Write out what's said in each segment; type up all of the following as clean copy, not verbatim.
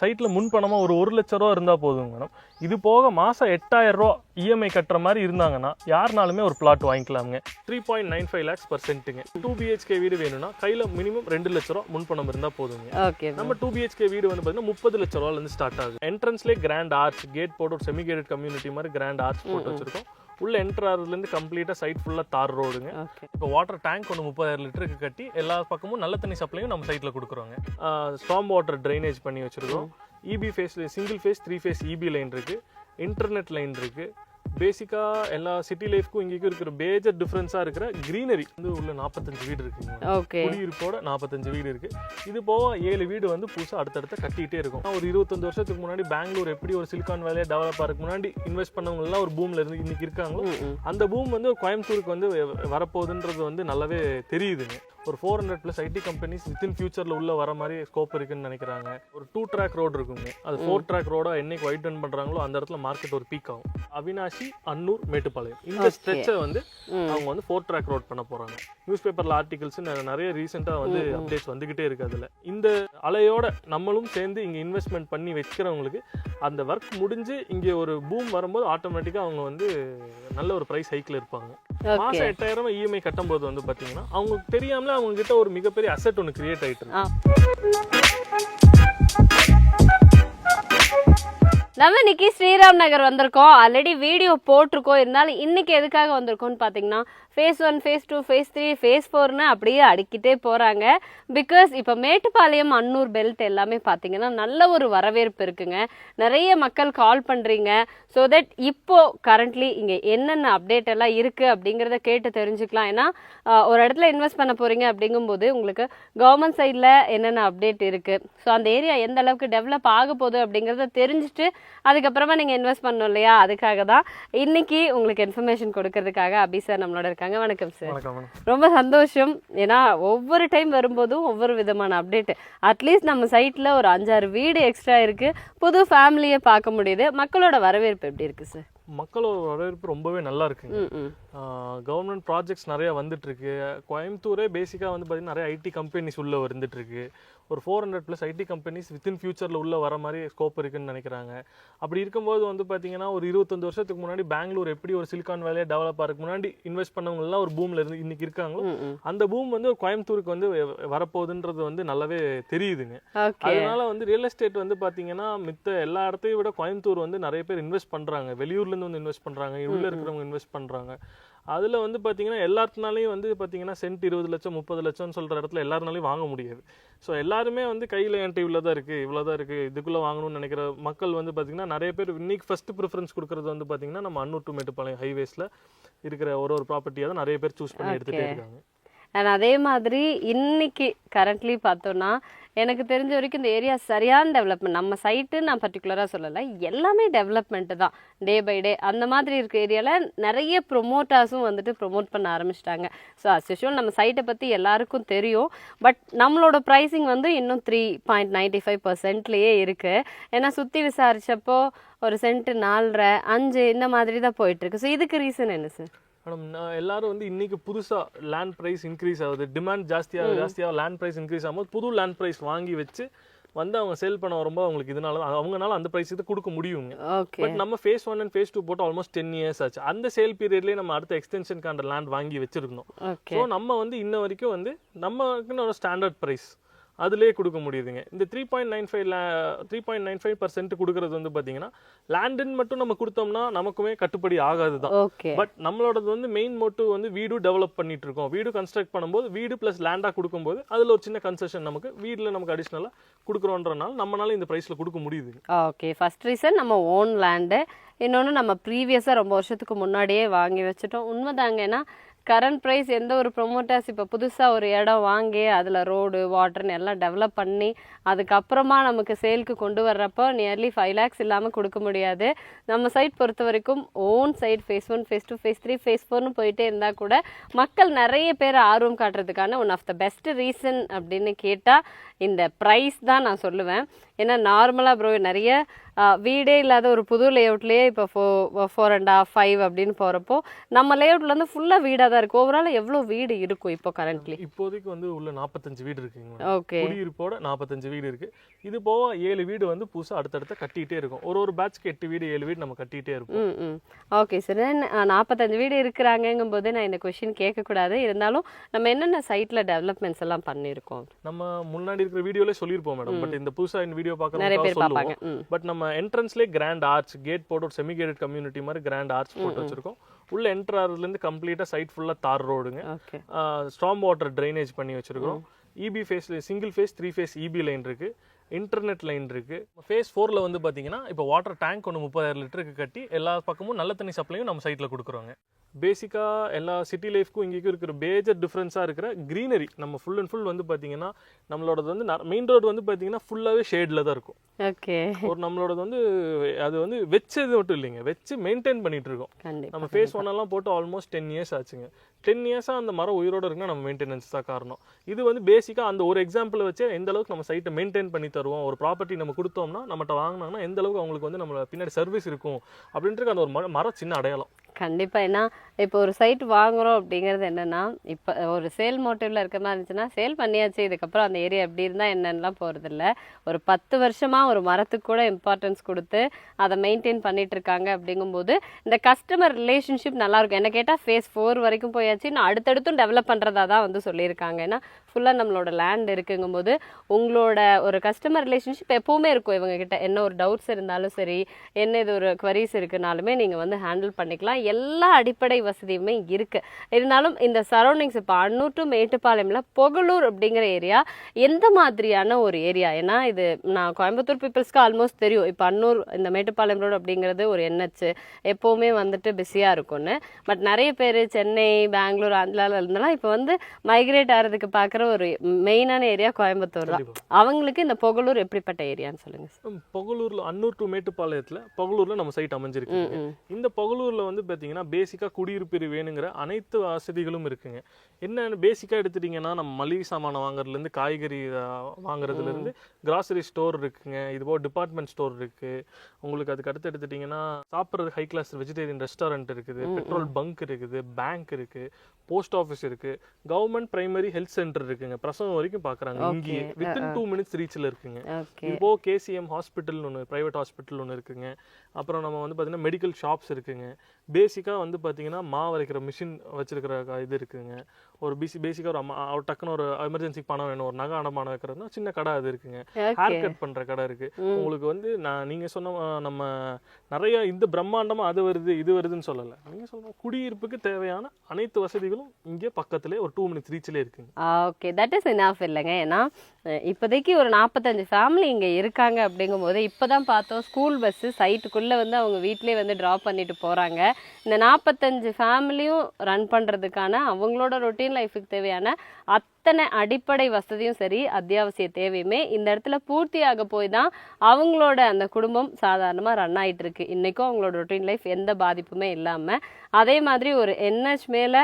சைட்ல முன் பணமா ஒரு 1 லட்சம் ரூபா இருந்தா போதுங்க மேடம். இது போக மாசம் 8000 ரூபா இஎம்ஐ கட்டுற மாதிரி இருந்தாங்கன்னா யாருனாலுமே ஒரு பிளாட் வாங்கிக்கலாமுங்க. 3.95 lakhs per சென்ட்டுங்க. 2 BHK வீடு வேணும்னா கையில மினிமம் 2 லட்சம் ரூபா முன் பணம் இருந்தா போதுங்க. நம்ம 2 BHK வீடு வந்து பாத்தீங்கன்னா 30 லட்சம் ரூபாயில இருந்து ஸ்டார்ட் ஆகுது. என்ட்ரன்ஸ்லேயே கிராண்ட் ஆர்ச் கேட் போட்டு ஒரு செமி கேட்டட் கம்யூனிட்டி மாதிரி கிராண்ட் ஆர்ச் போட்டு வச்சிருக்கோம். உள்ள என்டர் ஆகிறதுலேருந்து கம்ப்ளீட்டாக சைட் ஃபுல்லாக தார் ரோடுங்க. இப்போ வாட்டர் டேங்க் ஒன்று 30,000 லிட்டருக்கு கட்டி எல்லா பக்கமும் நல்ல தண்ணி சப்ளையும் நம்ம சைட்டில் கொடுக்குறோங்க. ஸ்டாம் வாட்டர் ட்ரைனேஜ் பண்ணி வச்சுருக்கோம். EB phase single phase 3 phase EB line இருக்குது, இன்டர்நெட் லைன் இருக்குது. பேசிக்காக எல்லா சிட்டி லைஃப்க்கும் இங்கேயும் இருக்கிற மேஜர் டிஃப்ரென்ஸாக இருக்கிற க்ரீனரி வந்து உள்ள 45 வீடு இருக்குங்க. குடியிருப்போட 45 வீடு இருக்குது. இது போக 7 வீடு வந்து புதுசாக அடுத்தடுத்த கட்டிகிட்டே இருக்கும். ஒரு 25 வருஷத்துக்கு முன்னாடி பெங்களூர் எப்படி ஒரு சிலிகான் வேலையை டெவலப் ஆகிறதுக்கு முன்னாடி இன்வெஸ்ட் பண்ணவங்க எல்லாம் ஒரு பூமில் இருந்து இன்னைக்கு இருக்காங்களோ அந்த பூம் வந்து கோயம்புத்தூருக்கு வந்து வரப்போகுதுன்றது வந்து நல்லாவே தெரியுதுங்க. ஒரு 400+ ஐடி கம்பெனிஸ் வித்தின் ஃபியூச்சரில் உள்ள வர மாதிரி ஸ்கோப் இருக்குன்னு நினைக்கிறாங்க. ஒரு 2 track ரோடு இருக்குங்க. அது 4 track ரோடாக என்னைக்கு வைடன் பண்ணுறாங்களோ அந்த இடத்துல மார்க்கெட் ஒரு பீக் ஆகும். அவினாசி, அன்னூர், மேட்டுப்பாளையம் இந்த ஸ்ட்ரெச்சை வந்து அவங்க வந்து 4 track ரோட் பண்ண போகிறாங்க. நியூஸ் பேப்பரில் ஆர்டிகல்ஸ் நிறைய ரீசெண்டாக வந்து அப்டேட்ஸ் வந்துக்கிட்டே இருக்குது. அதில் இந்த அலையோட நம்மளும் சேர்ந்து இங்கே இன்வெஸ்ட்மெண்ட் பண்ணி வைக்கிறவங்களுக்கு அந்த ஒர்க் முடிஞ்சு இங்கே ஒரு பூம் வரும்போது ஆட்டோமேட்டிக்காக அவங்க வந்து நல்ல ஒரு ப்ரைஸ் ஹைக்கில் இருப்பாங்க. மாதம் 8000 இஎம்ஐ கட்டும்போது வந்து பார்த்தீங்கன்னா அவங்களுக்கு தெரியாமலே அவங்க கிட்ட ஒரு மிகப்பெரிய அசெட் ஒன்று கிரியேட் ஆயிட்டு இருக்கு. நம்ம இன்னைக்கு ஸ்ரீராம் நகர் வந்திருக்கோம். ஆல்ரெடி வீடியோ போட்டிருக்கோம். இருந்தாலும் இன்னைக்கு எதுக்காக வந்திருக்கோம்னு பார்த்தீங்கன்னா phase 1, phase 2, phase 3, phase 4ன்னு அப்படியே அடிக்கிட்டே போகிறாங்க. பிகாஸ் இப்போ மேட்டுப்பாளையம், அன்னூர் பெல்ட் எல்லாமே பார்த்தீங்கன்னா நல்ல ஒரு வரவேற்பு இருக்குங்க. நிறைய மக்கள் கால் பண்ணுறீங்க. ஸோ தட் இப்போது கரண்ட்லி இங்கே என்னென்ன அப்டேட் எல்லாம் இருக்குது அப்படிங்கிறத கேட்டு தெரிஞ்சுக்கலாம். ஏன்னா ஒரு இடத்துல இன்வெஸ்ட் பண்ண போகிறீங்க அப்படிங்கும்போது உங்களுக்கு கவர்மெண்ட் சைடில் என்னென்ன அப்டேட் இருக்குது, ஸோ அந்த ஏரியா எந்த அளவுக்கு டெவலப் ஆக போகுது அப்படிங்கிறத தெரிஞ்சுட்டு அதுக்கப்புறமா நீங்கள் இன்வெஸ்ட் பண்ணணும் இல்லையா? அதுக்காக தான் இன்னைக்கு உங்களுக்கு இன்ஃபர்மேஷன் கொடுக்கறதுக்காக அபி சார் நம்மளோட இருக்காங்க. வணக்கம் சார். ரொம்ப சந்தோஷம். ஏன்னா ஒவ்வொரு டைம் வரும்போதும் ஒவ்வொரு விதமான அப்டேட். அட்லீஸ்ட் நம்ம சைட்ல ஒரு 5-6 வீடு எக்ஸ்ட்ரா இருக்கு. புது ஃபேமிலியை பார்க்க முடியுது. மக்களோட வரவேற்பு எப்படி இருக்கு சார்? மக்களோட வரவேற்பு ரொம்பவே நல்லா இருக்குங்க. கவர்மெண்ட் ப்ராஜெக்ட்ஸ் நிறைய வந்துட்டு இருக்கு. கோயம்புத்தூரே பேசிக்காக வந்து பார்த்தீங்கன்னா நிறைய ஐடி கம்பெனிஸ் உள்ள வந்துட்டு இருக்கு. ஒரு 400+ ஐடி கம்பெனிஸ் வித்தின் ஃபியூச்சரில் உள்ள வர மாதிரி ஸ்கோப் இருக்குன்னு நினைக்கிறாங்க. அப்படி இருக்கும்போது வந்து பார்த்தீங்கன்னா ஒரு 25 வருஷத்துக்கு முன்னாடி பெங்களூர் எப்படி ஒரு சிலிகான் வேலையை டெவலப் ஆகிறதுக்கு முன்னாடி இன்வெஸ்ட் பண்ணவங்க எல்லாம் ஒரு பூமில் இருந்து இன்னைக்கு இருக்காங்களோ அந்த பூம் வந்து கோயம்புத்தூருக்கு வந்து வரப்போகுதுன்றது வந்து நல்லாவே தெரியுதுங்க. அதனால வந்து ரியல் எஸ்டேட் வந்து பார்த்தீங்கன்னா மித்த எல்லா இடத்தையும் விட கோயம்புத்தூர் வந்து நிறைய பேர் இன்வெஸ்ட் பண்ணுறாங்க. வெளியூர்லேருந்து வந்து இன்வெஸ்ட் பண்ணுறாங்க, உள்ள இருக்கிறவங்க இன்வெஸ்ட் பண்ணுறாங்க. அதில் வந்து பார்த்தீங்கன்னா எல்லாத்தினாலையும் வந்து பார்த்தீங்கன்னா சென்ட் 20 லட்சம் 30 லட்சம்னு சொல்கிற இடத்துல எல்லாருனாலையும் வாங்க முடியாது. ஸோ எல்லாருமே வந்து கையில் என்கிட்ட இவ்வளோதான் இருக்குது, இவ்வளோதான் இருக்குது, இதுக்குள்ளே வாங்கணும்னு நினைக்கிற மக்கள் வந்து பார்த்தீங்கன்னா நிறைய பேர் இன்னைக்கு ஃபஸ்ட்டு ப்ரிஃபரன்ஸ் கொடுக்குறது வந்து பார்த்தீங்கன்னா நம்ம அன்னூர் டு மேட்டுப்பாளையம் ஹைவேஸில் இருக்கிற ஒரு ப்ராப்பர்ட்டியாக தான் நிறைய பேர் சூஸ் பண்ணி எடுத்துகிட்டே இருக்காங்க. அண்ட் அதே மாதிரி இன்னைக்கு கரண்ட்லி பார்த்தோன்னா எனக்கு தெரிஞ்ச வரைக்கும் இந்த ஏரியா சரியான டெவலப்மெண்ட். நம்ம சைட்டு நான் பர்டிகுலராக சொல்லலை, எல்லாமே டெவலப்மெண்ட்டு தான் டே பை டே. அந்த மாதிரி இருக்க ஏரியாவில் நிறைய ப்ரொமோட்டர்ஸும் வந்துட்டு ப்ரொமோட் பண்ண ஆரம்பிச்சிட்டாங்க. ஸோ அஸ் யூஷுவல் நம்ம சைட்டை பற்றி எல்லாருக்கும் தெரியும். பட் நம்மளோட ப்ரைஸிங் வந்து இன்னும் 3.95%லேயே இருக்குது. ஏன்னா சுற்றி விசாரித்தப்போ ஒரு சென்ட் 4.5, 5 இந்த மாதிரி தான் போயிட்டுருக்கு. ஸோ இதுக்கு ரீசன் என்ன சார்? மேடம், எல்லாரும் வந்து இன்னைக்கு புதுசாக லேண்ட் ப்ரைஸ் இன்க்ரீஸ் ஆகுது, டிமாண்ட் ஜாஸ்தியாக லேண்ட் ப்ரைஸ் இன்க்ரீஸ் ஆகும்போது புது லேண்ட் ப்ரைஸ் வாங்கி வச்சு வந்து அவங்க சேல் பண்ண வரும்போது அவங்களுக்கு இதனால அவங்களால அந்த ப்ரைஸுக்கு கொடுக்க முடியுங்க. பட் நம்ம phase 1 and phase 2 போட்டு ஆல்மோஸ்ட் 10 years ஆச்சு. அந்த சேல் பீரியட்லேயே நம்ம அடுத்த எக்ஸ்டென்ஷனுக்கான லேண்ட் வாங்கி வச்சிருக்கணும். ஸோ நம்ம வந்து இன்ன வரைக்கும் வந்து நமக்குன்னு ஒரு ஸ்டாண்டர்ட் ப்ரைஸ் அதுலேயே கொடுக்க முடியுதுங்க. இந்த 3.95% கொடுக்கறது வந்து பார்த்தீங்கன்னா லேண்டுன்னு மட்டும் நம்ம கொடுத்தோம்னா நமக்குமே கட்டுப்படி ஆகாது தான். பட் நம்மளோடது வந்து மெயின் மோட்டிவ் வந்து வீடு டெவலப் பண்ணிட்டு இருக்கோம். வீடு கன்ஸ்ட்ரக்ட் பண்ணும்போது வீடு ப்ளஸ் லேண்டாக கொடுக்கும்போது அதில் ஒரு சின்ன கன்செஷன் நமக்கு வீட்டில் நமக்கு அடிஷ்னலாக கொடுக்குறோன்றனால நம்மளால இந்த ப்ரைஸில் கொடுக்க முடியுது. ஓகே, ஃபர்ஸ்ட் ரீசன் நம்ம ஓன் லேண்டு. இன்னொன்று நம்ம ப்ரீவியஸாக ரொம்ப வருஷத்துக்கு முன்னாடியே வாங்கி வச்சுட்டோம். உண்மைதாங்க. ஏன்னா கரண்ட் ப்ரைஸ் எந்த ஒரு ப்ரொமோட்டர்ஸ் இப்போ புதுசாக ஒரு இடம் வாங்கி அதில் ரோடு வாட்டர்னு எல்லாம் டெவலப் பண்ணி அதுக்கப்புறமா நமக்கு சேலுக்கு கொண்டு வர்றப்போ நியர்லி 5 lakhs இல்லாமல் கொடுக்க முடியாது. நம்ம சைட் பொறுத்த வரைக்கும் own side phase 1, phase 2, phase 3, phase 4ன்னு போயிட்டே இருந்தால் கூட மக்கள் நிறைய பேர் ஆர்வம் காட்டுறதுக்கான one of the best reason அப்படின்னு கேட்டால் இந்த ப்ரைஸ் தான் நான் சொல்லுவேன். ஏன்னா நார்மலாக ப்ரோ நிறைய வீடே இல்லாத ஒரு புது லேஅவுட்லேயே இப்போ 4.5 5 அப்படின்னு போகிறப்போ நம்ம லேஅவுட்ல வந்து ஃபுல்லாக வீடாக தான் இருக்குது. ஓவரால் எவ்வளோ வீடு இருக்கும் இப்போ கரண்ட்லி? இப்போதைக்கு வந்து உள்ள 45 வீடு இருக்குங்க. ஓகே, குடியிருப்போட 45 வீடு இருக்கு. இது போக 7 வீடு வந்து புதுசாக அடுத்தடுத்த கட்டிகிட்டே இருக்கும். ஒரு பேட்ச்க்கு 8 வீடு 7 வீடு நம்ம கட்டிகிட்டே இருப்போம். Okay sir. 45 வீடு இருக்கிறாங்கங்கும் போது நான் இந்த கொஸ்டின் கேட்கக்கூடாது, இருந்தாலும் நம்ம என்னென்ன சைட்டில் டெவலப்மெண்ட்ஸ் எல்லாம் பண்ணியிருக்கோம்? நம்ம முன்னாடி இருக்கிற வீடியோல சொல்லியிருப்போம் மேடம். பட் இந்த புதுசாக இந்த வீடியோ நிறைய பேர் பார்க்குறவங்க பார்ப்பாங்க. சொல்லுவோம். பட் நம்ம என்ட்ரன்ஸ்லேயே கிராண்ட் ஆர்ச் கேட் போட்டு ஒரு செமி கேட்டட் கம்யூனிட்டி மாதிரி கிராண்ட் ஆர்ச் போட்டு வச்சிருக்கோம். உள்ள என்டர் ஆகிறதுலேருந்து கம்ப்ளீட்டாக சைட் ஃபுல்லாக தார் ரோடுங்க. ஓகே, ஸ்ட்ராங் வாட்டர் ட்ரைனேஜ் பண்ணி வச்சிருக்கோம். இபி ஃபேஸ்ல single phase 3 phase EB line இருக்கு, இன்டர்நெட் லைன் இருக்கு. ஃபேஸ் 4ல வந்து பாத்தீங்கன்னா இப்போ வாட்டர் டேங்க் ஒன்று 30,000 லிட்டருக்கு கட்டி எல்லா பக்கமும் நல்ல தண்ணி சப்ளையும் நம்ம சைட்ல கொடுக்குறோங்க. பேசிக்கா எல்லா சிட்டி லைஃப்க்கும் இங்கேயும் இருக்கிற மேஜர் டிஃப்ரென்ஸாக இருக்கிற க்ரீனரி நம்ம ஃபுல் அண்ட் ஃபுல் வந்து பார்த்தீங்கன்னா நம்மளோடது வந்து மெயின் ரோடு வந்து பார்த்தீங்கன்னா ஃபுல்லாகவே ஷேடில் தான் இருக்கும். ஓகே, ஒரு நம்மளோடது வந்து அது வந்து வச்சது மட்டும் இல்லைங்க, வச்சு மெயின்டைன் பண்ணிட்டு இருக்கோம். நம்ம ஃபேஸ் 1 எல்லாம் போட்டு ஆல்மோஸ்ட் 10 இயர்ஸ் ஆச்சுங்க. 10 இயர்ஸாக அந்த மரம் உயிரோடு இருக்குன்னா நம்ம மெயின்டெனன்ஸ் தான் காரணம். இது வந்து பேசிக்காக அந்த ஒரு எக்ஸாம்பிள் வச்சு எந்த அளவுக்கு நம்ம சைட்டை மெயின்டைன் பண்ணி தருவோம், ஒரு ப்ராப்பர்ட்டி நம்ம கொடுத்தோம்னா நம்மகிட்ட வாங்கினாங்கன்னா எந்த அளவுக்கு அவங்களுக்கு வந்து நம்ம பின்னாடி சர்வீஸ் இருக்கும் அப்படின்றது அந்த ஒரு மரம் சின்ன அடையாளம். கண்டிப்பா. ஏன்னா இப்போ ஒரு சைட் வாங்குறோம் அப்படிங்கிறது என்னன்னா, இப்போ ஒரு சேல் மோட்டிவ்ல இருக்கிற மாதிரி இருந்துச்சுன்னா சேல் பண்ணியாச்சு, இதுக்கப்புறம் அந்த ஏரியா எப்படி இருந்தா என்னென்னலாம் போறது இல்லை. ஒரு 10 வருஷமா ஒரு மரத்துக்கு கூட இம்பார்ட்டன்ஸ் கொடுத்து அதை மெயின்டைன் பண்ணிட்டு இருக்காங்க. அப்படிங்கும்போது இந்த கஸ்டமர் ரிலேஷன்ஷிப் நல்லா இருக்கும். என்ன கேட்டால் ஃபேஸ் 4 வரைக்கும் போயாச்சு, நான் அடுத்தடுத்தும் டெவலப் பண்றதா தான் வந்து சொல்லியிருக்காங்க. ஏன்னா ஃபுல்லாக நம்மளோட லேண்ட் இருக்குங்கும்போது உங்களோட ஒரு கஸ்டமர் ரிலேஷன்ஷிப் எப்பவுமே இருக்கும். இவங்க கிட்ட என்ன ஒரு டவுட்ஸ் இருந்தாலும் சரி, என்ன இது ஒரு குவரிஸ் இருக்குனாலுமே நீங்க வந்து ஹேண்டில் பண்ணிக்கலாம். எல்லா அடிப்படை வசதியுமே இருக்கு. இருந்தாலும் இந்த சரௌண்டிங்ஸ் இப்போ அன்னூர் டு மேட்டுப்பாளையம்ல பொகலூர் அப்படிங்கிற ஏரியா எந்த மாதிரியான ஒரு ஏரியா? ஏன்னா இது நான் கோயம்புத்தூர் பீப்புள்ஸ்க்கு ஆல்மோஸ்ட் தெரியும். இப்போ அன்னூர் இந்த மேட்டுப்பாளையம் ரோடு அப்படிங்கிறது ஒரு NH எப்போவுமே வந்துட்டு பிஸியாக இருக்கும்னு. பட் நிறைய பேர் சென்னை, பெங்களூர், ஆந்திராவில் இருந்தெல்லாம் இப்போ வந்து மைக்ரேட் ஆகிறதுக்கு பார்க்குற ஒரு மெயினான ஏரியா கோயம்புத்தூர் தான். அவங்களுக்கு இந்த பொகலூர் எப்படிப்பட்ட ஏரியான்னு சொல்லுங்க. பொகலூர்ல அன்னூர் டு மேட்டுப்பாளையத்துல பொகலூர்ல நம்ம சைட் அமைஞ்சிருக்கு. இந்த பொகலூர்ல வந்து பார்த்தீங்கன்னா பேசிக்காக குடியிருப்பு வேணுங்கிற அனைத்து வசதிகளும் இருக்குங்க. என்னன்னு பேசிக்காக எடுத்துட்டிங்கன்னா நம்ம மளிகை சாமான் வாங்குறதுலேருந்து காய்கறி வாங்குறதுலேருந்து கிராசரி ஸ்டோர் இருக்குங்க. இதுபோல் டிபார்ட்மெண்ட் ஸ்டோர் இருக்குது. உங்களுக்கு அதுக்கு அடுத்து எடுத்துட்டிங்கன்னா சாப்பிட்றது ஹை கிளாஸ் வெஜிடேரியன் ரெஸ்டாரண்ட் இருக்குது, பெட்ரோல் பங்க் இருக்குது, பேங்க் இருக்குது, போஸ்ட் ஆஃபீஸ் இருக்குது, கவர்மெண்ட் பிரைமரி ஹெல்த் சென்டர் இருக்குங்க. பிரசவம் வரைக்கும் பார்க்குறாங்க இங்கேயே வித்தின் 2 மினிட்ஸ் ரீச்சில் இருக்குங்க. இப்போ KCM ஹாஸ்பிட்டல் ஒன்று, ப்ரைவேட் ஹாஸ்பிட்டல் ஒன்று இருக்குங்க. அப்புறம் நம்ம வந்து பார்த்தீங்கன்னா மெடிக்கல் ஷாப்ஸ் இருக்குங்க. பேசிக்காக வந்து பார்த்தீங்கன்னா மாவு அரைக்கிற மிஷின் வச்சிருக்கிற இது இருக்குங்க. ஒரு பேசிக்காக ஒரு டக்குன்னு ஒரு எமர்ஜென்சி பணம் வேணும், ஒரு நகை அடமானம் வைக்கிறதுனா சின்ன கடை அது இருக்குங்க. ஹேர் கட் பண்ணுற கடை இருக்கு. உங்களுக்கு வந்து நீங்கள் சொன்ன நம்ம நிறைய இந்த பிரம்மாண்டமாக அது வருது இது வருதுன்னு சொல்லலை. நீங்கள் சொல்லணும் குடியிருப்புக்கு தேவையான அனைத்து வசதிகளும் இங்கே பக்கத்துலேயே ஒரு 2 மினிட்ஸ் ரீச்சிலே இருக்குங்க. ஓகே, தட் இஸ் இனஃப் இல்லைங்க. ஏன்னா இப்போதைக்கு ஒரு 45 ஃபேமிலி இங்கே இருக்காங்க. அப்படிங்கும்போது இப்போ தான் பார்த்தோம் ஸ்கூல் பஸ்ஸு சைட்டுக்குள்ளே வந்து அவங்க வீட்டிலே வந்து ட்ராப் பண்ணிட்டு போகிறாங்க. இந்த 45 ஃபேமிலியும் ரன் பண்ணுறதுக்கான அவங்களோட ரொட்டீன் லைஃபுக்கு தேவையான அத்தனை அடிப்படை வசதியும் சரி, அத்தியாவசிய தேவையுமே இந்த இடத்துல பூர்த்தியாக போய் தான் அவங்களோட அந்த குடும்பம் சாதாரணமாக ரன் ஆகிட்டு இருக்கு. இன்றைக்கும் அவங்களோட ரொட்டீன் லைஃப் எந்த பாதிப்புமே இல்லாமல். அதே மாதிரி ஒரு NH மேலே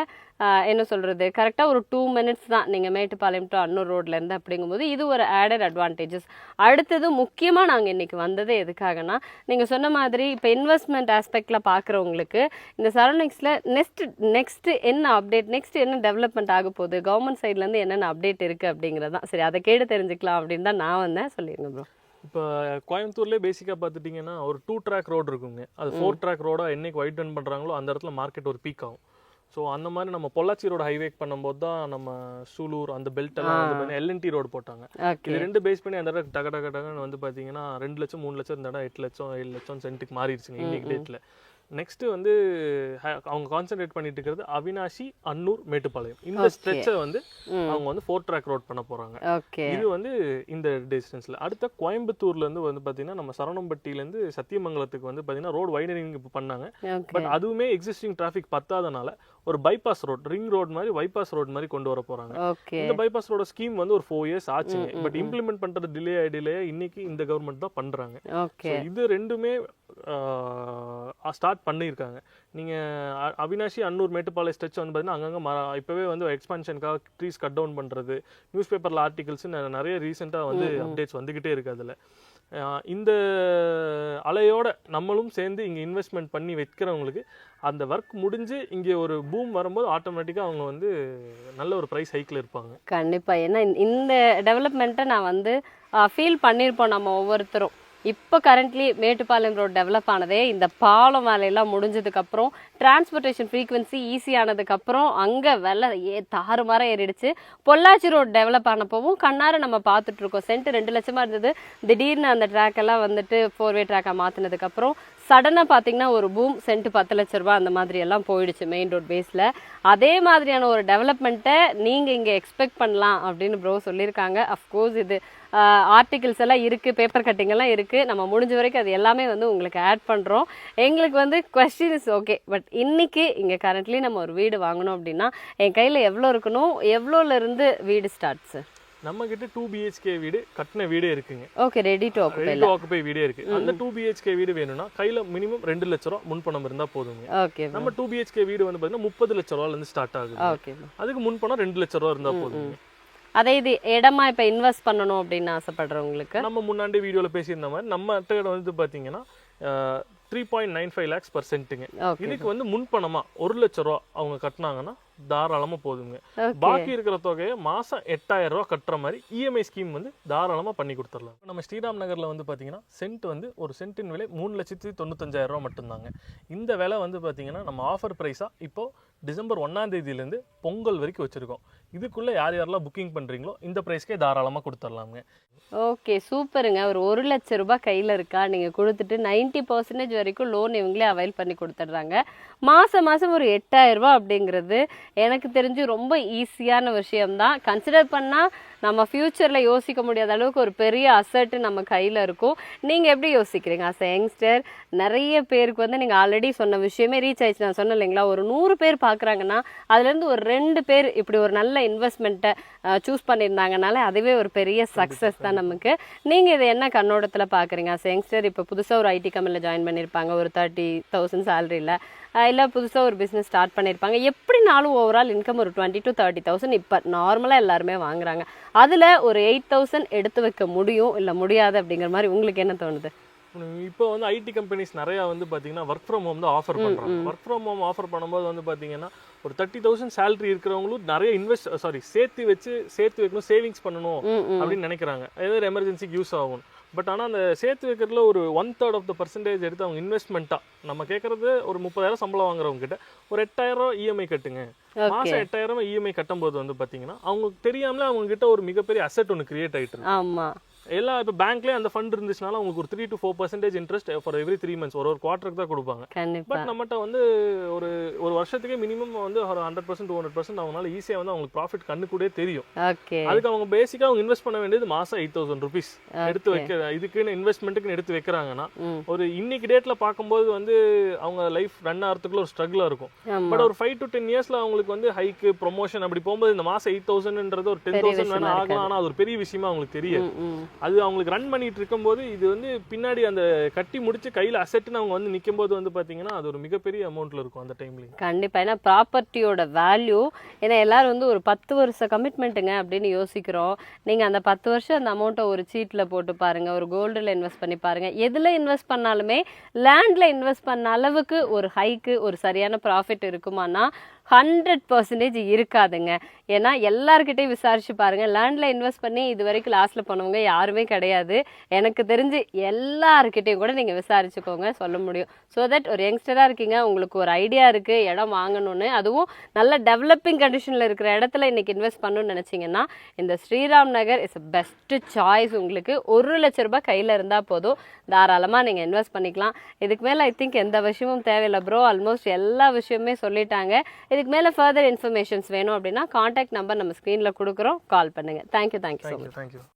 என்ன சொல்கிறது, கரெக்டாக ஒரு 2 மினிட்ஸ் தான் நீங்கள் மேட்டுப்பாளையம் டு அன்னூர் ரோட்லேருந்து. அப்படிங்கும்போது இது ஒரு ஆடட் அட்வான்டேஜஸ். அடுத்தது முக்கியமாக நாங்கள் இன்றைக்கி வந்தது எதுக்காகனா, நீங்கள் சொன்ன மாதிரி இப்போ இன்வெஸ்ட்மெண்ட் ஆஸ்பெக்டில் பார்க்குறவங்களுக்கு இந்த சரௌண்டிங்ஸில் நெக்ஸ்ட்டு என்ன அப்டேட், நெக்ஸ்ட் என்ன டெவலப்மெண்ட் ஆக போகுது, கவர்மெண்ட் சைட்லேருந்து என்னென்ன அப்டேட் இருக்குது அப்படிங்கிறது தான். சரி, அதை கேட்டு தெரிஞ்சுக்கலாம் அப்படின்னு தான் நான் வந்தேன். சொல்லிடுங்க ப்ரோ. இப்போ கோயம்புத்தூர்லேயே பேசிக்காக பார்த்துட்டிங்கன்னா ஒரு 2 ட்ராக் ரோடு இருக்குங்க. அது 4 ட்ராக் ரோடாக என்னைக்கு வைடன் பண்ணுறாங்களோ அந்த இடத்துல மார்க்கெட் ஒரு பீக் ஆகும். ஸோ அந்த மாதிரி நம்ம பொள்ளாச்சி ரோடு ஹைவேக் பண்ணும்போது தான் நம்ம சூலூர் அந்த பெல்ட் எல்லாம் வந்து LNT ரோடு போட்டாங்க. இது 2 பேஸ் பண்ணி அந்த இடம் டக டக டகன்னு வந்து பார்த்தீங்கன்னா 2 லட்சம் 3 லட்சம் இந்த இடம் 8 லட்சம் 7 லட்சம் சென்ட்டுக்கு மாறிடுச்சுங்க இன்னைக்கு டேட்டில். நெக்ஸ்ட் வந்து அவங்க கான்சென்ட்ரேட் பண்ணிட்டு இருக்கிறது அவினாஷி, அன்னூர், மேட்டுப்பாளையம் இந்த ஸ்ட்ரெச்சை வந்து அவங்க வந்து 4 ட்ராக் ரோட் பண்ண போறாங்க. இது வந்து இந்த டிஸ்டன்ஸ்ல. அடுத்த கோயம்புத்தூர்ல இருந்து வந்து பாத்தீங்கன்னா நம்ம சரவணம்பட்டியில இருந்து சத்தியமங்கலத்துக்கு வந்து பாத்தீங்கன்னா ரோடு வைடனிங் இப்போ பண்ணாங்க. பட் அதுவுமே எக்ஸிஸ்டிங் டிராஃபிக் பத்தாதனால ஒரு பைபாஸ் ரோட், ரிங் ரோட் மாதிரி பைபாஸ் ரோட் மாதிரி கொண்டு வர போறாங்க. இந்த பைபாஸ் ரோட ஸ்கீம் வந்து ஒரு 4 இயர்ஸ் ஆச்சுங்க. பட் இம்ப்ளிமெண்ட் பண்றது டிலே இன்னைக்கு இந்த கவர்மெண்ட் தான் பண்றாங்க. இது ரெண்டுமே ஸ்டார்ட் பண்ணியிருக்காங்க. நீங்கள் அவினாஷி, அன்னூர், மேட்டுப்பாளையம் ஸ்ட்ரெச் வந்து பார்த்தீங்கன்னா அங்கங்கே இப்போவே வந்து எக்ஸ்பான்ஷனுக்காக ட்ரீஸ் கட் டவுன் பண்ணுறது, நியூஸ் பேப்பரில் ஆர்டிகல்ஸ் நிறைய ரீசெண்டாக வந்து அப்டேட்ஸ் வந்துக்கிட்டே இருக்குது. அதில் இந்த அலையோட நம்மளும் சேர்ந்து இங்கே இன்வெஸ்ட்மெண்ட் பண்ணி வைக்கிறவங்களுக்கு அந்த ஒர்க் முடிஞ்சு இங்கே ஒரு பூம் வரும்போது ஆட்டோமேட்டிக்காக அவங்க வந்து நல்ல ஒரு ப்ரைஸ் ஹைக்கில் இருப்பாங்க. கண்டிப்பாக. ஏன்னா இந்த டெவலப்மெண்ட்டை நான் வந்து ஃபீல் பண்ணியிருப்போம் நம்ம ஒவ்வொருத்தரும். இப்போ கரண்ட்லி மேட்டுப்பாளையம் ரோட் டெவலப் ஆனதே இந்த பாலம் வேலையெல்லாம் முடிஞ்சதுக்கப்புறம் டிரான்ஸ்போர்ட்டேஷன் ஃப்ரீக்வன்சி ஈஸி ஆனதுக்கப்புறம் அங்கே விலை தாறுமாற ஏறிடுச்சு. பொள்ளாச்சி ரோட் டெவலப் ஆனப்போவும் கண்ணார நம்ம பார்த்துட்ருக்கோம். சென்ட் 2 லட்சமாக இருந்தது, திடீர்னு அந்த ட்ராக்கெல்லாம் வந்துட்டு 4-வே ட்ராக்காக மாற்றினதுக்கப்புறம் சடனாக பார்த்தீங்கன்னா ஒரு பூம், சென்ட் 10 லட்ச ரூபா அந்த மாதிரி எல்லாம் போயிடுச்சு மெயின் ரோட் பேஸில். அதே மாதிரியான ஒரு டெவலப்மெண்ட்டை நீங்கள் இங்கே எக்ஸ்பெக்ட் பண்ணலாம் அப்படின்னு ப்ரோ சொல்லியிருக்காங்க. அஃப்கோர்ஸ் இது ஆர்டிகிள்ஸ் எல்லாம் இருக்குது, பேப்பர் கட்டிங் எல்லாம் இருக்குது. நம்ம முடிஞ்ச வரைக்கும் அது எல்லாமே வந்து உங்களுக்கு ஆட் பண்ணுறோம். எங்களுக்கு வந்து கொஸ்டின் இஸ் ஓகே, பட் இன்னைக்கு இங்கே கரண்ட்லி நம்ம ஒரு வீடு வாங்கணும் அப்படின்னா என் கையில் எவ்வளோ இருக்கணும், எவ்வளோலேருந்து வீடு ஸ்டார்ட்ஸ்? நம்ம கிட்ட 2 BHK வீடு கட்டின வீடே இருக்குங்க. ஓகே, ரெடி டு ஆக்குபை வீடே இருக்கு. அந்த 2 BHK வீடு வேணும்னா கையில மினிமம் 2 லட்ச ரூபா முன்பணம் இருந்தா போதுங்க. ஓகே. நம்ம 2 BHK வீடு வந்து பாத்தீங்கன்னா 30 லட்ச ரூபாயில இருந்து ஸ்டார்ட் ஆகுது. ஓகே. அதுக்கு முன்பணம் 2 லட்ச ரூபா இருந்தா போதுங்க. அதே இது இடமா இப்ப இன்வெஸ்ட் பண்ணணும் அப்படின்னு ஆசைப்படுறவங்களுக்கு நம்ம முன்னாடி வீடியோல பேசியிருந்த மாதிரி நம்ம வந்து பாத்தீங்கன்னா 3.95 lakhs per சென்ட்டுங்க. இதுக்கு வந்து முன்பணமா 1 லட்ச ரூபா அவங்க கட்டினாங்கன்னா தாராளமா போதுங்க. பாக்கி இருக்கிற தொகையை மாசம் 8000 ரூபா கட்டுற மாதிரி இஎம்ஐ ஸ்கீம் வந்து தாராளமா பண்ணி கொடுத்துடலாம். நம்ம ஸ்ரீராம் நகர்ல வந்து பாத்தீங்கன்னா சென்ட் வந்து ஒரு சென்ட்டின் விலை 3,95,000 ரூபா மட்டும்தாங்க. இந்த விலை வந்து பாத்தீங்கன்னா நம்ம ஆஃபர் பிரைஸா இப்போ டிசம்பர் 1ஆம் தேதியிலேருந்து பொங்கல் வரைக்கும் வச்சிருக்கோம். இதுக்குள்ள யார் யாரெல்லாம் புக்கிங் பண்றீங்களோ இந்த பிரைஸ்க்கே தாராளமா கொடுத்துடலாங்க. ஓகே, சூப்பருங்க. ஒரு 1 லட்ச ரூபாய் கையில இருக்கா, நீங்க கொடுத்துட்டு 90% வரைக்கும் லோன் இவங்களே அவைல் பண்ணி கொடுத்துட்றாங்க. மாசம் மாசம் ஒரு 8000 ரூபாய் அப்படிங்கிறது எனக்கு தெரிஞ்சு ரொம்ப ஈஸியான விஷயம்தான். கன்சிடர் பண்ணா நம்ம ஃபியூச்சர்ல யோசிக்க முடியாத அளவுக்கு ஒரு பெரிய அசெட் நம்ம கையில இருக்கும். நீங்க எப்படி யோசிக்கிறீங்க அஸ் எ யங்ஸ்டர்? நிறைய பேருக்கு வந்து நீங்க ஆல்ரெடி சொன்ன விஷயமே ரீச் ஆயிடுச்சு. நான் சொன்னேன் இல்லைங்களா, ஒரு 100 பேர் பாக்குறாங்கன்னா அதுல இருந்து ஒரு 2 பேர் இப்படி ஒரு நல்ல இன்வெஸ்ட்மெண்ட்டை சூஸ் பண்ணியிருந்தாங்கனால அதுவே ஒரு பெரிய சக்சஸ் தான் நமக்கு. நீங்க இதை என்ன கண்ணோட்டத்துல பாக்குறீங்க அஸ் யங்ஸ்டர்? இப்போ புதுசா ஒரு ஐடி கம்பெனில ஜாயின் பண்ணிருப்பாங்க ஒரு 30,000 சேலரியில, இல்லை புதுசாக ஒரு பிஸ்னஸ் ஸ்டார்ட் பண்ணியிருப்பாங்க. எப்படினாலும் ஓவரால் இன்கம் ஒரு 20,000 to 30,000 இப்போ நார்மலாக எல்லாருமே வாங்குறாங்க. அதில் ஒரு 8,000 எடுத்து வைக்க முடியும் இல்லை முடியாது அப்படிங்கிற மாதிரி உங்களுக்கு என்ன தோணுது? இப்போ வந்து ஐடி கம்பெனிஸ் நிறையா வந்து பார்த்தீங்கன்னா ஒர்க் ஃப்ரம் ஹோம் தான் ஆஃபர் பண்ணுறாங்க. ஒர்க் ஃப்ரம் ஹோம் ஆஃபர் பண்ணும்போது வந்து பார்த்தீங்கன்னா ஒரு 30,000 சேலரி இருக்கிறவங்களும் நிறைய சேர்த்து வைக்கணும், சேவிங்ஸ் பண்ணணும் அப்படின்னு நினைக்கிறாங்க. ஏதாவது எமர்ஜென்சிக்கு யூஸ் ஆகும். பட் ஆனால் அந்த சேர்த்து வைக்கிறதுல ஒரு 1/3 ஆஃப் த பர்சன்டேஜ் எடுத்து அவங்க இன்வெஸ்ட்மெண்ட்டாக நம்ம கேட்கறது ஒரு 30,000 சம்பளம் வாங்குறவங்க கிட்ட ஒரு 8,000 ரூபா இஎம்ஐ கட்டுங்க. மாசம் 8,000 இஎம்ஐ கட்டும் போது வந்து பாத்தீங்கன்னா அவங்க தெரியாமலே அவங்க கிட்ட ஒரு மிகப்பெரிய அசெட் ஒன்று கிரியேட் ஆயிட்டு இருக்கு. எல்லாம் இப்போ பேங்க்லேயே அந்த ஃபண்ட் இருந்துச்சுனால அவங்களுக்கு ஒரு 3 to 4% interest for every 3 months ஒரு குவார்ட்டருக்கு தான் கொடுப்பாங்க. பட் நம்மகிட்ட வந்து ஒரு வருஷத்துக்கே மினிமம் வந்து ஒரு 100% 200% அவங்களால ஈஸியாக வந்து அவங்களுக்கு ப்ராஃபிட் கண்ணு கூட தெரியும். அதுக்கு அவங்க பேசிக்காக அவங்க இன்வெஸ்ட் பண்ண வேண்டியது மாசம் 8,000 rupees எடுத்து வைக்க, இதுக்குன்னு இன்வெஸ்ட்மெண்ட்டுக்குன்னு எடுத்து வைக்கிறாங்கன்னா ஒரு இன்னைக்கு டேட்ல பார்க்கும்போது வந்து அவங்க லைஃப் ரன் ஆகிறதுக்குள்ள ஒரு ஸ்ட்ரகிளாக இருக்கும். பட் ஒரு 5 to 10 yearsல அவங்களுக்கு வந்து ஹைக்கு ப்ரொமோஷன் அப்படி போகும்போது இந்த மாசம் 8,000ன்றது ஒரு 10,000 வேணா ஆகலாம். ஆனால் அது ஒரு பெரிய விஷயமா அவங்களுக்கு தெரியாது. அது அவங்களுக்கு ரன் பண்ணிட்டு இருக்கும்போது இது வந்து பின்னாடி அந்த கட்டி முடிச்சு கையில அசெட்னு அவங்க வந்து நிற்கும் போது வந்து பாத்தீங்கன்னா அது ஒரு மிகப்பெரிய அமௌண்ட்ல இருக்கும் அந்த டைம்ல. கண்டிப்பா. ஏன்னா ப்ராப்பர்ட்டியோட வேல்யூ, ஏன்னா எல்லாரும் வந்து ஒரு 10 வருஷ கமிட்மெண்ட்டுங்க அப்படின்னு யோசிக்கிறோம். நீங்க அந்த 10 வருஷம் அந்த அமௌண்ட்டை ஒரு சீட்ல போட்டு பாருங்க, ஒரு கோல்டுல இன்வெஸ்ட் பண்ணி பாருங்க. எதுல இன்வெஸ்ட் பண்ணாலுமே லேண்ட்ல இன்வெஸ்ட் பண்ண அளவுக்கு ஒரு ஹைக்கு ஒரு சரியான ப்ராஃபிட் இருக்குமானா 100% இருக்காதுங்க. ஏன்னா எல்லார்கிட்டையும் விசாரிச்சு பாருங்க, லேண்ட்ல இன்வெஸ்ட் பண்ணி இது வரைக்கும் லாஸ்ட்ல போனவங்க யாருமே கிடையாது. எனக்கு தெரிஞ்சு எல்லார்கிட்டையும் கூட நீங்க விசாரிச்சுக்கோங்க, சொல்ல முடியும். ஸோ தட் ஒரு யங்ஸ்டரா இருக்கீங்க, உங்களுக்கு ஒரு ஐடியா இருக்கு இடம் வாங்கணும்னு, அதுவும் நல்ல டெவலப்பிங் கண்டிஷன்ல இருக்கிற இடத்துல இன்னைக்கு இன்வெஸ்ட் பண்ணணும்னு நினைச்சீங்கன்னா இந்த ஸ்ரீராம் நகர் இஸ் பெஸ்ட் சாய்ஸ். உங்களுக்கு 1 லட்ச ரூபாய் கையில இருந்தா போதும், தாராளமா நீங்க இன்வெஸ்ட் பண்ணிக்கலாம். இதுக்கு மேல ஐ திங்க் எந்த விஷயமும் தேவையில்லை ப்ரோ, ஆல்மோஸ்ட் எல்லா விஷயமே சொல்லிட்டாங்க. இதுக்கு மேல ஃபர்தர் இன்ஃபர்மேஷன்ஸ் வேணும் அப்படின்னா கான்டாக்ட் நம்பர் நம்ம ஸ்க்ரீன்ல கொடுக்குறோம், கால் பண்ணுங்க. Thank you so much.